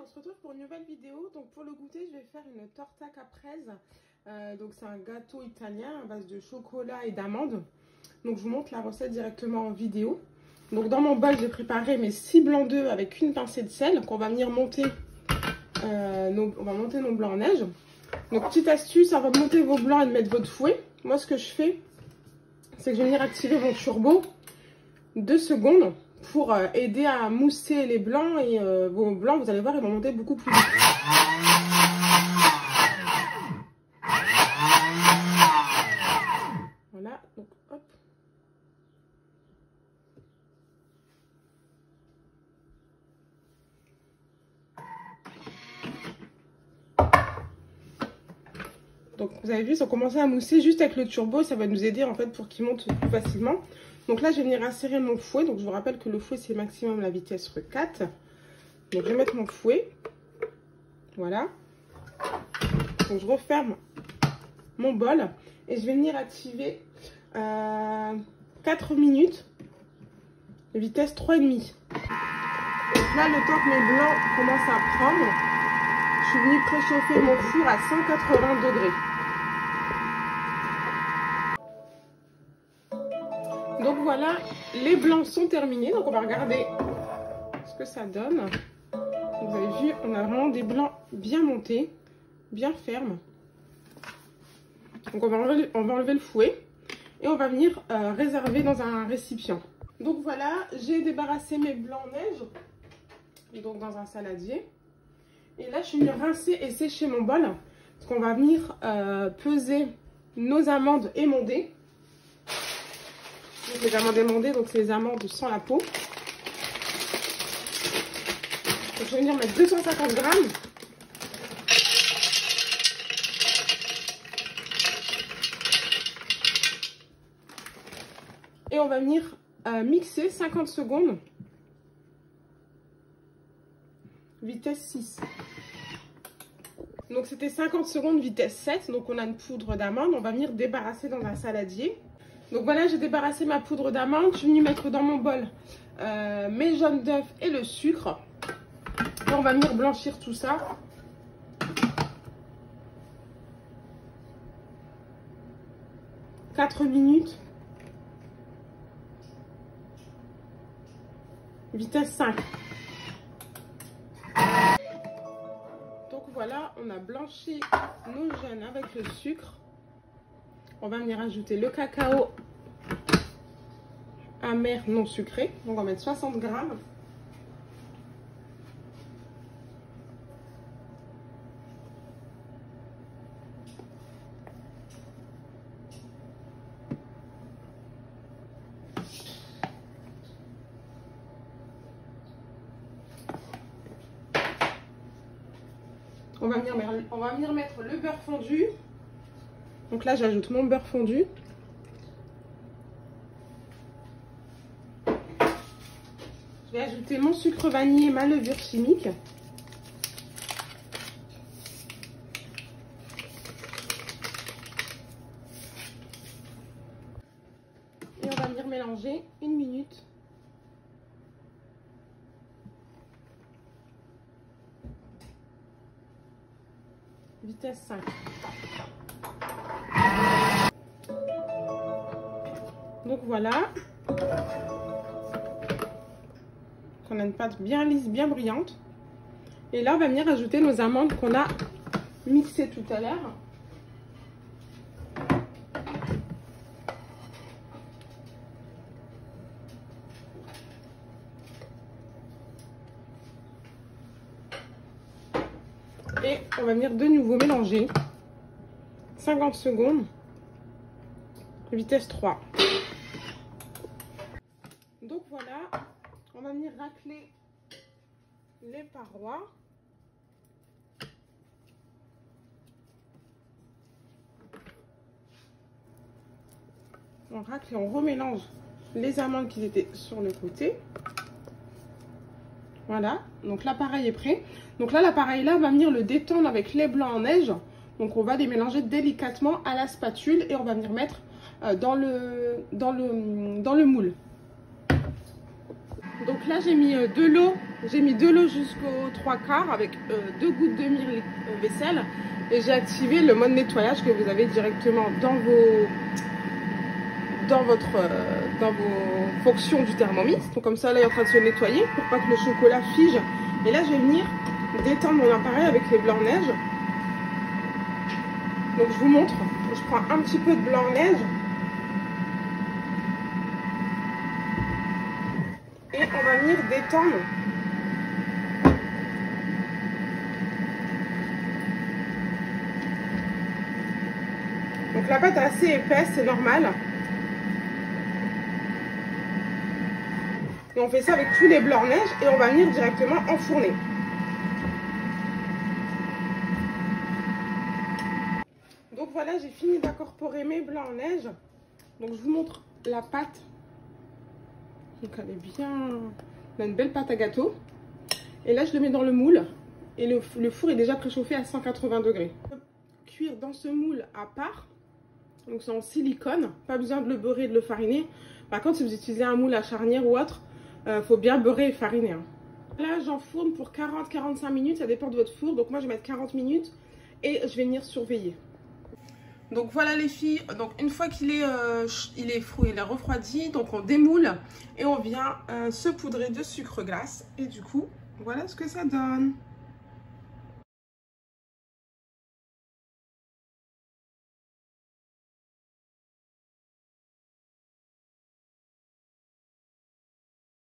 on se retrouve pour une nouvelle vidéo. Donc pour le goûter, je vais faire une torta caprese. Donc c'est un gâteau italien à base de chocolat et d'amandes. Donc je vous montre la recette directement en vidéo. Donc dans mon bol, j'ai préparé mes 6 blancs d'œufs avec une pincée de sel qu'on va venir monter. On va monter nos blancs en neige. Donc petite astuce, avant de monter vos blancs et de mettre votre fouet, moi ce que je fais, c'est que je vais venir activer mon turbo 2 secondes pour aider à mousser les blancs et vos blancs, vous allez voir, ils vont monter beaucoup plus vite. Voilà, donc hop. Donc vous avez vu, ça a commencé à mousser juste avec le turbo, ça va nous aider en fait pour qu'il monte plus facilement. Donc là, je vais venir insérer mon fouet. Donc je vous rappelle que le fouet, c'est maximum la vitesse x4. Donc je vais mettre mon fouet. Voilà. Donc je referme mon bol. Et je vais venir activer 4 minutes de vitesse 3,5. Donc là, le temps que mes blancs commencent à prendre, je suis venue préchauffer mon four à 180 degrés. Donc voilà, les blancs sont terminés. Donc on va regarder ce que ça donne. Vous avez vu, on a vraiment des blancs bien montés, bien fermes. Donc on va enlever le fouet et on va venir réserver dans un récipient. Donc voilà, j'ai débarrassé mes blancs en neige, donc dans un saladier. Et là, je suis venue rincer et sécher mon bol. Parce qu'on va venir peser nos amandes émondées. Donc les amandes émondées, donc c'est les amandes sans la peau. Donc je vais venir mettre 250 grammes. Et on va venir mixer 50 secondes. Vitesse 6. Donc c'était 50 secondes vitesse 7. Donc on a une poudre d'amande. On va venir débarrasser dans un saladier. Donc voilà, j'ai débarrassé ma poudre d'amande. Je suis venue mettre dans mon bol mes jaunes d'œufs et le sucre. Et on va venir blanchir tout ça. « 4 minutes. Vitesse 5. Donc voilà, on a blanchi nos jaunes avec le sucre. On va venir ajouter le cacao amer non sucré. Donc on va mettre 60 grammes. On va venir mettre le beurre fondu. Donc là, j'ajoute mon beurre fondu. Je vais ajouter mon sucre vanillé et ma levure chimique. Et on va venir mélanger 1 minute. Vitesse 5. Donc voilà. On a une pâte bien lisse, bien brillante. Et là, on va venir ajouter nos amandes qu'on a mixées tout à l'heure. Et on va venir de nouveau mélanger 50 secondes, vitesse 3. Donc voilà, on va venir racler les parois. On racle et on remélange les amandes qui étaient sur le côté. Voilà, donc l'appareil est prêt. Donc là, l'appareil là, on va venir le détendre avec les blancs en neige. Donc on va les mélanger délicatement à la spatule et on va venir mettre dans le moule. Donc là, j'ai mis de l'eau J'ai mis de l'eau jusqu'aux 3/4 avec 2 gouttes de mie vaisselle. Et j'ai activé le mode nettoyage que vous avez directement dans vos fonctions du Thermomix. Donc comme ça, là, il est en train de se nettoyer pour pas que le chocolat fige. Et là, je vais venir détendre mon appareil avec les blancs-neige. Donc je vous montre. Je prends un petit peu de blanc-neige. Et on va venir détendre. Donc la pâte est assez épaisse, c'est normal. Et on fait ça avec tous les blancs-neige et on va venir directement enfourner. Donc voilà, j'ai fini d'incorporer mes blancs-neige. Donc je vous montre la pâte. Donc elle est bien... On a une belle pâte à gâteau. Et là je le mets dans le moule. Et le four est déjà préchauffé à 180 degrés. Cuire dans ce moule à part. Donc c'est en silicone, pas besoin de le beurrer et de le fariner. Par contre, si vous utilisez un moule à charnière ou autre, faut bien beurrer et fariner. Hein. Là, j'enfourne pour 40-45 minutes, ça dépend de votre four. Donc moi, je vais mettre 40 minutes et je vais venir surveiller. Donc voilà les filles, donc une fois qu'il est, il est refroidi, donc on démoule et on vient saupoudrer de sucre glace. Et du coup, voilà ce que ça donne.